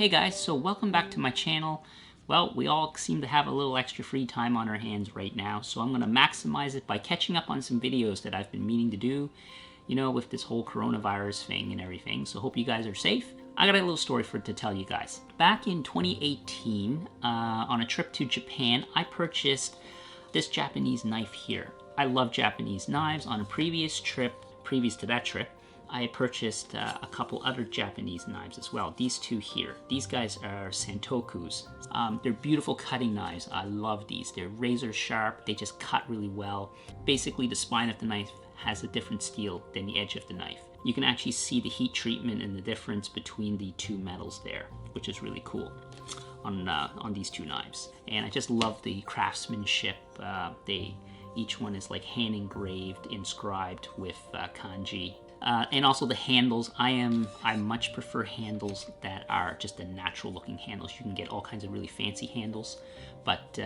Hey guys, so welcome back to my channel. Well, we all seem to have a little extra free time on our hands right now, so I'm going to maximize it by catching up on some videos that I've been meaning to do, you know, with this whole coronavirus thing and everything. So hope you guys are safe. I got a little story to tell you guys. Back in 2018, on a trip to Japan, I purchased this Japanese knife here. I love Japanese knives. On a previous to that trip, I purchased a couple other Japanese knives as well. These two here. These guys are Santokus. They're beautiful cutting knives. I love these. They're razor sharp. They just cut really well. Basically, the spine of the knife has a different steel than the edge of the knife. You can actually see the heat treatment and the difference between the two metals there, which is really cool on these two knives. And I just love the craftsmanship. Each one is like hand engraved, inscribed with kanji. And also the handles. I much prefer handles that are just the natural looking handles. You can get all kinds of really fancy handles, but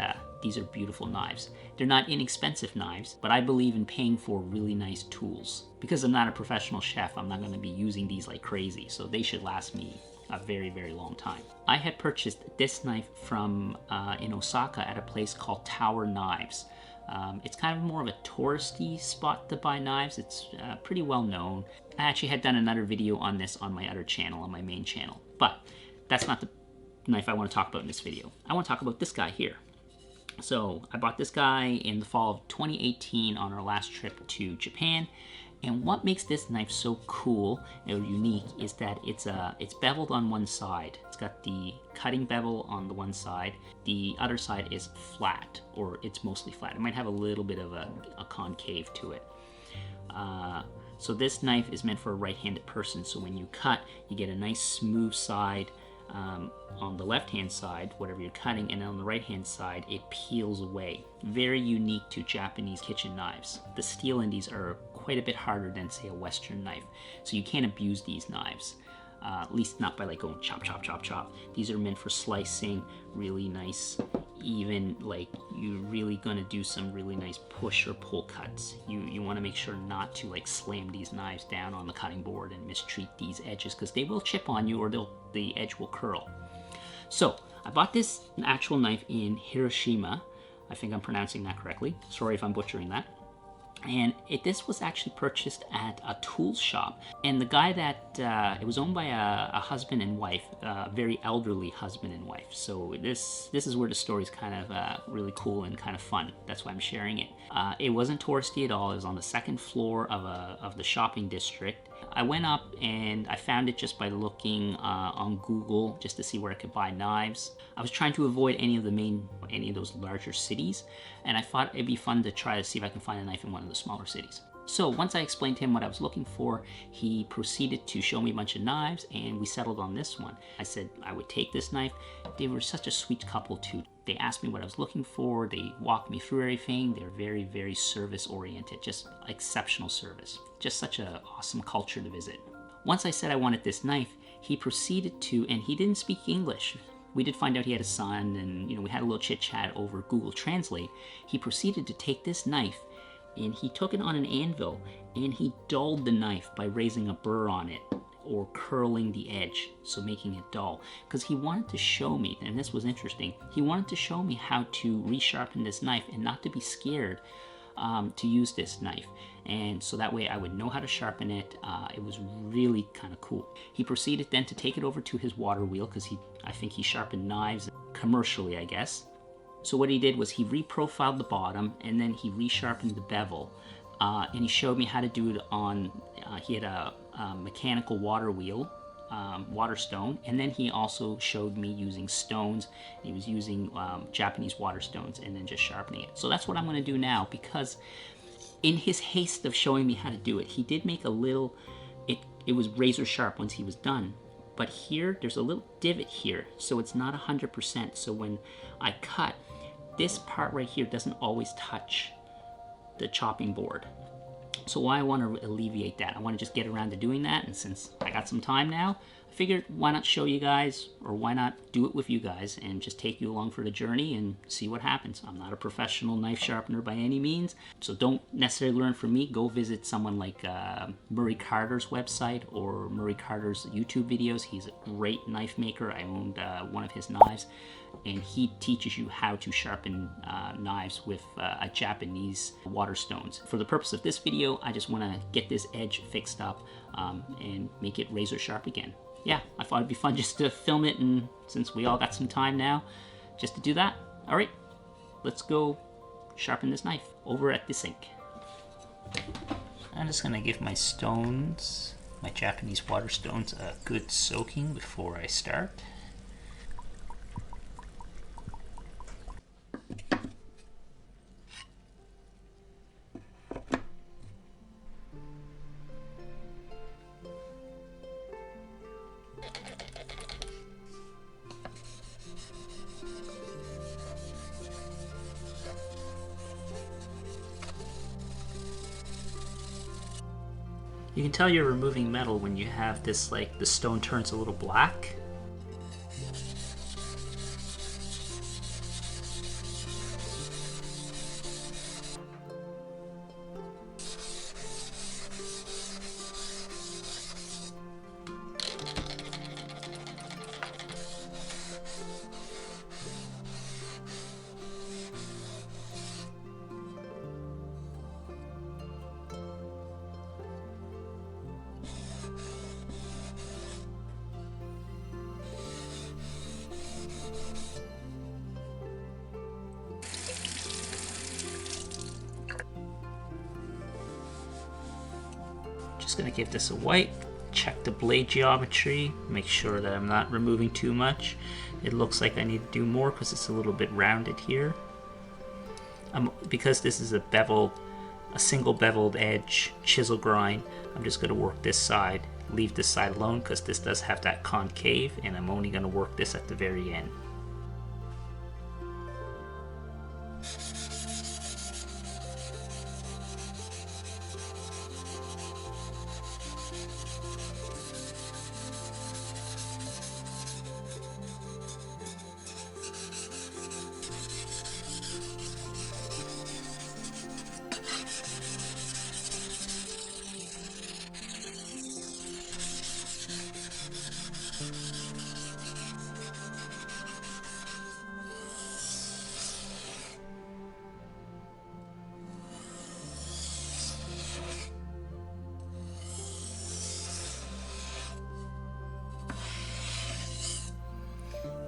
these are beautiful knives. They're not inexpensive knives, but I believe in paying for really nice tools. Because I'm not a professional chef, I'm not going to be using these like crazy, so they should last me a very, very long time. I had purchased this knife from in Osaka at a place called Tower Knives. It's kind of more of a touristy spot to buy knives. It's pretty well known. I actually had done another video on this on my other channel, on my main channel. But that's not the knife I want to talk about in this video. I want to talk about this guy here. So I bought this guy in the fall of 2018 on our last trip to Japan. And what makes this knife so cool or unique is that it's beveled on one side. It's got the cutting bevel on the one side. The other side is flat, or it's mostly flat. It might have a little bit of a concave to it. So this knife is meant for a right-handed person. So when you cut, you get a nice smooth side on the left-hand side, whatever you're cutting, and on the right-hand side, it peels away. Very unique to Japanese kitchen knives. The steel in these are quite a bit harder than, say, a Western knife. So you can't abuse these knives, at least not by like going chop, chop, chop, chop. These are meant for slicing, really nice, even like you're really gonna do some really nice push or pull cuts. You wanna make sure not to like slam these knives down on the cutting board and mistreat these edges, because they will chip on you or the edge will curl. So I bought this actual knife in Hiroshima. I think I'm pronouncing that correctly. Sorry if I'm butchering that. And this was actually purchased at a tool shop. And the guy that, it was owned by a husband and wife, a very elderly husband and wife. So this is where the story is kind of really cool and kind of fun. That's why I'm sharing it. It wasn't touristy at all. It was on the second floor of the shopping district. I went up and I found it just by looking on Google just to see where I could buy knives. I was trying to avoid any of those larger cities, and I thought it'd be fun to try to see if I can find a knife in one of the smaller cities. So once I explained to him what I was looking for, he proceeded to show me a bunch of knives, and we settled on this one. I said I would take this knife. They were such a sweet couple too. They asked me what I was looking for. They walked me through everything. They're very, very service oriented, just exceptional service. Just such an awesome culture to visit. Once I said I wanted this knife, he proceeded to, and he didn't speak English. We did find out he had a son, and we had a little chit chat over Google Translate. He proceeded to take this knife, and he took it on an anvil, and he dulled the knife by raising a burr on it, or curling the edge, so making it dull. Because he wanted to show me, and this was interesting, he wanted to show me how to resharpen this knife and not to be scared to use this knife. And so that way I would know how to sharpen it. It was really kind of cool. He proceeded then to take it over to his water wheel, because I think he sharpened knives commercially, I guess. So what he did was he reprofiled the bottom, and then he resharpened the bevel. And he showed me how to do it on, he had a mechanical water wheel, water stone, and then he also showed me using stones. He was using Japanese water stones and then just sharpening it. So that's what I'm going to do now, because in his haste of showing me how to do it, he did make a little, it was razor sharp once he was done. But here, there's a little divot here, so it's not 100%. So when I cut, this part right here doesn't always touch the chopping board. So I want to alleviate that. I want to just get around to doing that, and since I got some time now, I figured why not show you guys, or why not do it with you guys and just take you along for the journey and see what happens. I'm not a professional knife sharpener by any means, so don't necessarily learn from me. Go visit someone like Murray Carter's website or Murray Carter's YouTube videos. He's a great knife maker. I owned one of his knives, and he teaches you how to sharpen knives with a Japanese water stones. For the purpose of this video, I just want to get this edge fixed up and make it razor sharp again. Yeah, I thought it'd be fun just to film it, and since we all got some time now, just to do that. All right, let's go sharpen this knife over at the sink. I'm just gonna give my stones, my Japanese water stones, a good soaking before I start. You can tell you're removing metal when you have this, like, the stone turns a little black. Just gonna give this a wipe, check the blade geometry, make sure that I'm not removing too much. It looks like I need to do more because it's a little bit rounded here. Because this is a single beveled edge chisel grind, I'm just gonna work this side, leave this side alone because this does have that concave, and I'm only gonna work this at the very end.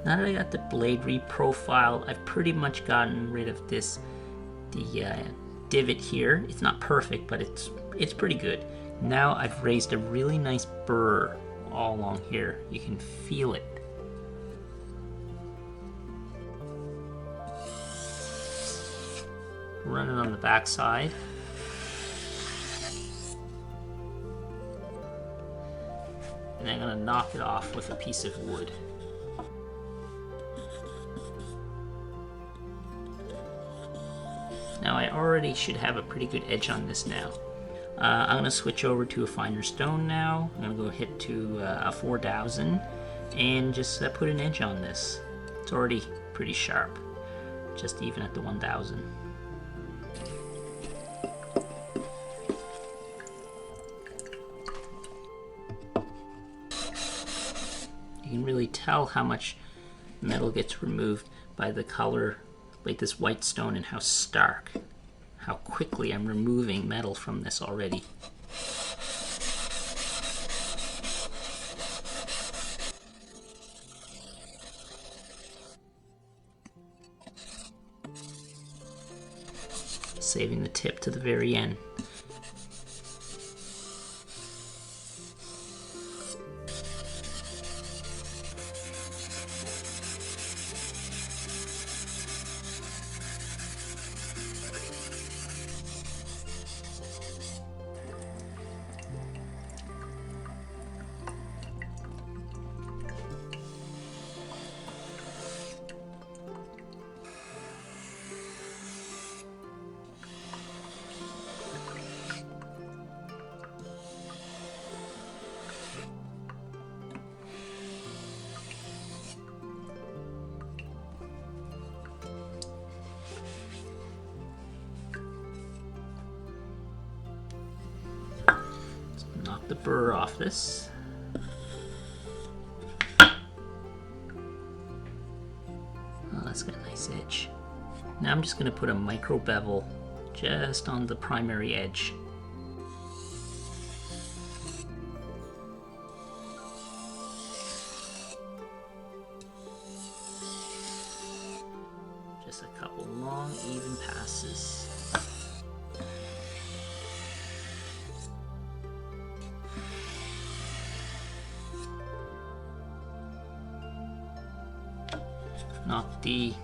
Now that I got the blade reprofiled, I've pretty much gotten rid of the divot here. It's not perfect, but it's pretty good. Now I've raised a really nice burr all along here. You can feel it. Run it on the back side. And I'm gonna knock it off with a piece of wood. Now I already should have a pretty good edge on this now. I'm going to switch over to a finer stone now. I'm going to go hit to a 4000 and just put an edge on this. It's already pretty sharp, just even at the 1000. You can really tell how much metal gets removed by the color, like this white stone, and how stark, how quickly I'm removing metal from this already. Saving the tip to the very end. knock the burr off this. Oh, that's got a nice edge. Now I'm just going to put a micro bevel just on the primary edge. Just a couple long, even passes. Knock the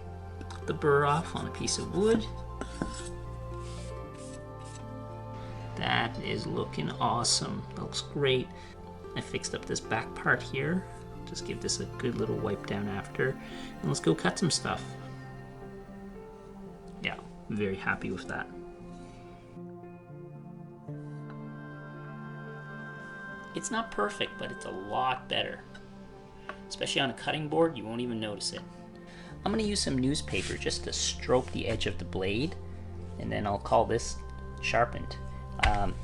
burr off on a piece of wood. That is looking awesome. That looks great. I fixed up this back part here. Just give this a good little wipe down after. And let's go cut some stuff. Yeah, very happy with that. It's not perfect, but it's a lot better. Especially on a cutting board, you won't even notice it. I'm going to use some newspaper just to stroke the edge of the blade, and then I'll call this sharpened.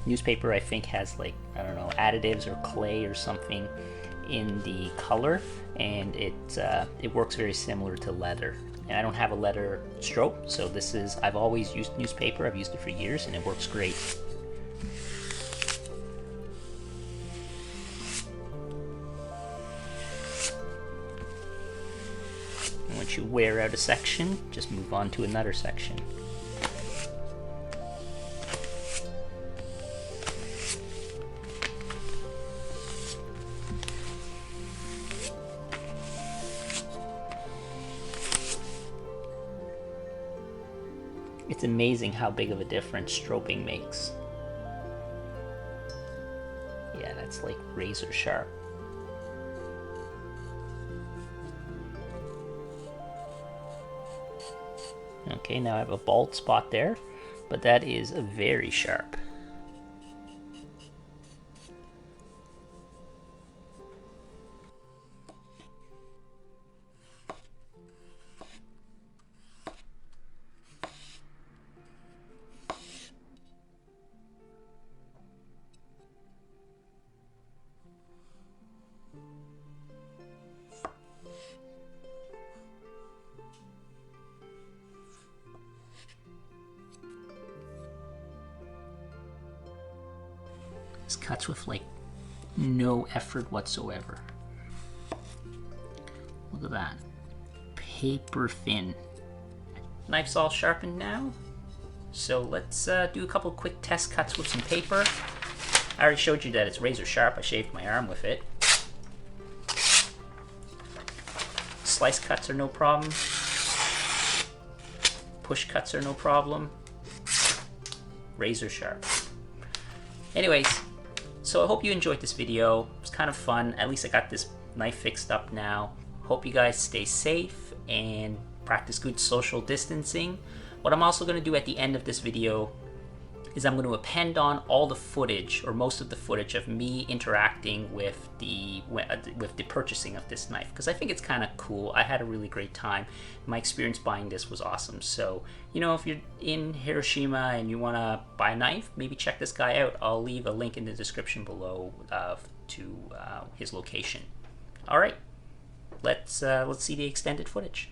Newspaper I think has, like, I don't know, additives or clay or something in the color, and it works very similar to leather. And I don't have a leather stroke, so this is, I've always used newspaper. I've used it for years and it works great. Once you wear out a section, just move on to another section. It's amazing how big of a difference strobing makes. Yeah, that's like razor sharp. Okay, now I have a bald spot there, but that is very sharp. This cuts with like no effort whatsoever. Look at that. Paper thin. Knife's all sharpened now. So let's do a couple quick test cuts with some paper. I already showed you that it's razor sharp. I shaved my arm with it. Slice cuts are no problem. Push cuts are no problem. Razor sharp. Anyways, so I hope you enjoyed this video. It was kind of fun. At least I got this knife fixed up now. Hope you guys stay safe and practice good social distancing. What I'm also going to do at the end of this video is I'm going to append on all the footage, or most of the footage, of me interacting with the purchasing of this knife, because I think it's kind of cool. I had a really great time. My experience buying this was awesome. So, you know, if you're in Hiroshima and you want to buy a knife, maybe check this guy out. I'll leave a link in the description below to his location. All right, let's see the extended footage.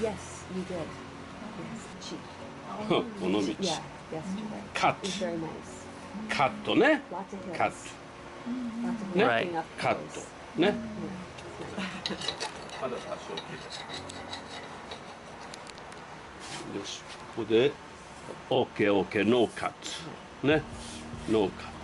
Yes, you did. Yes, she. この道 Yeah, yesterday. Cut. It's very nice. カットね Lots of hills. カッ Lots of Ne? walking up トカッ hills. トね Yeah, it's nice. まだ多少よしここで OKOK ノーカットねノーカット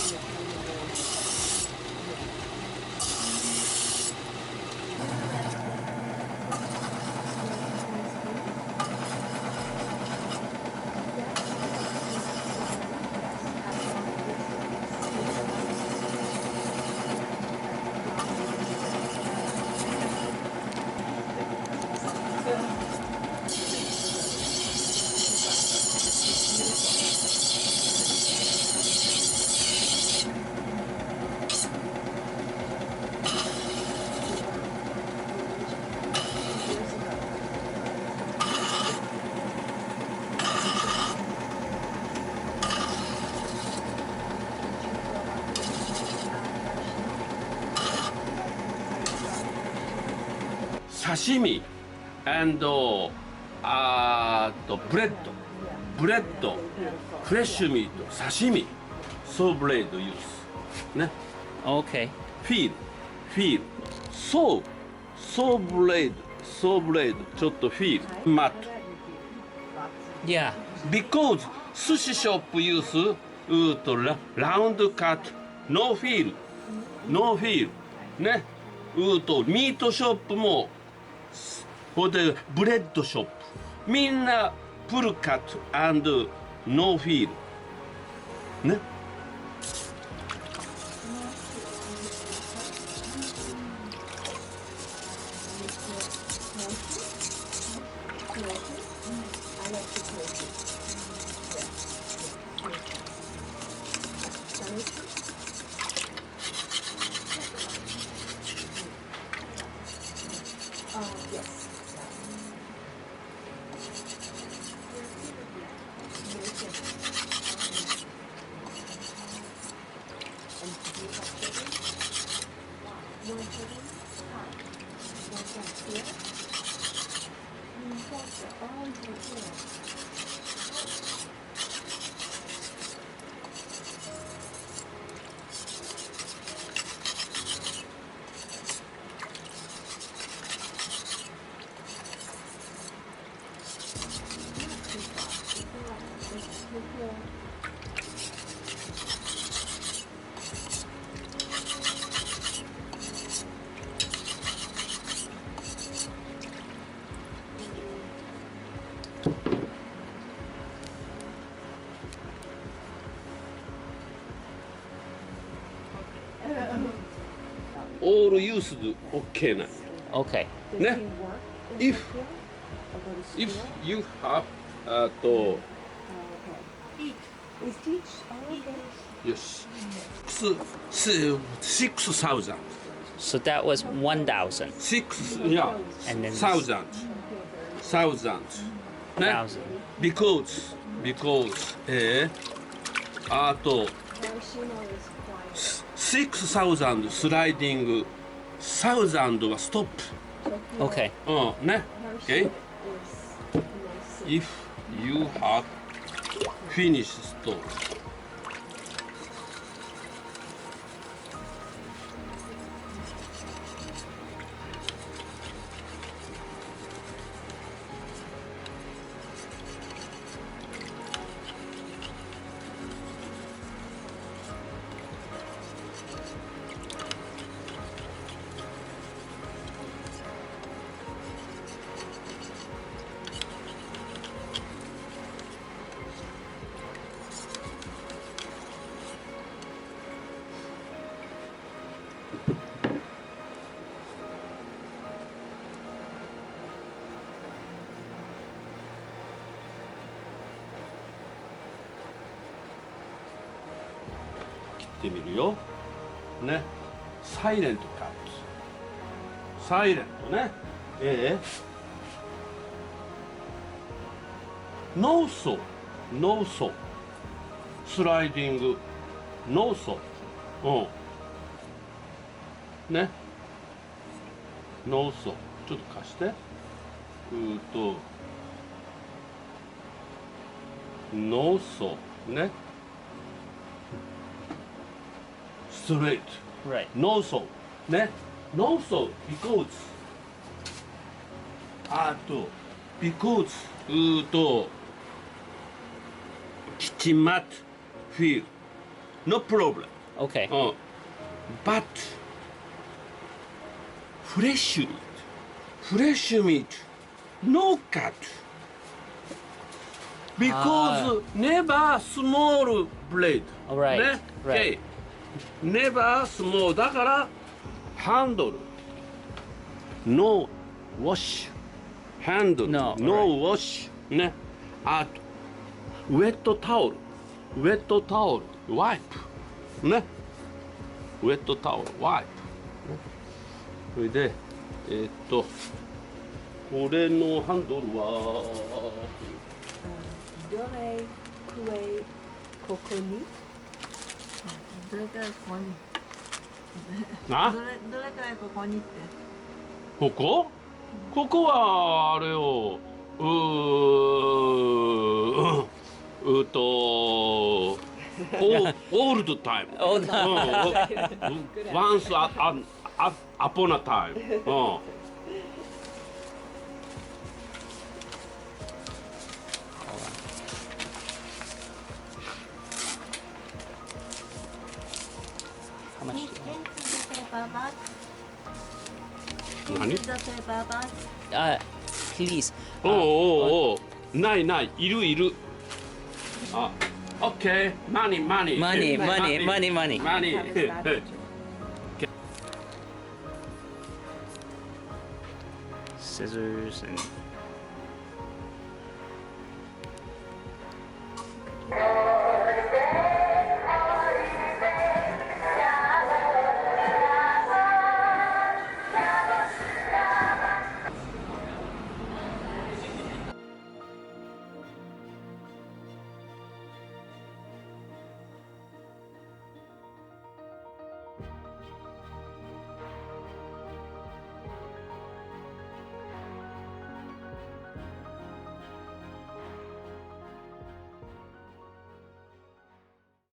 Yeah. Sashimi and bread, fresh meat, sashimi, saw blade use. ね。Okay. feel, saw blade,ちょっと feel, mat. Yeah. Because sushi shop use round cut, no feel. ね。ミートショップもほんでブレッドショップみんなプルカット&ノーフィールね。オールユースド OK なんや。 Okay. ね。If you have Is teach? Oh, okay. yes 6,000 So that was 1,000. 6 yeah And then thousandね 1,000. because あと Hiroshima is quiet. 6,000 sliding 1,000 はストップ Okay. うんね Hiroshima Okay is the most city. if you have finished stopってみるよねサイレントカットサイレントねノーソスライディングノーソねノーソちょっと貸してノーソねストレート Right. No so ね No so because あと because キッチンマット feel no problem Okay. but fresh meat no cut because never small blade Right, ね right. Okay never small だからハンドル no wash ハンドル No, no right. wash ねあとウェットタオルワイプね、ウェットタオルワイプ、ね、それでこれのハンドルはどれくらいここにどれくらいここになどれくらいここにってここはあれよオールドタイムonce upon a time How much? Can you the paper bag? 何 The paper bag? Please. おうないいるあ OK money Scissors and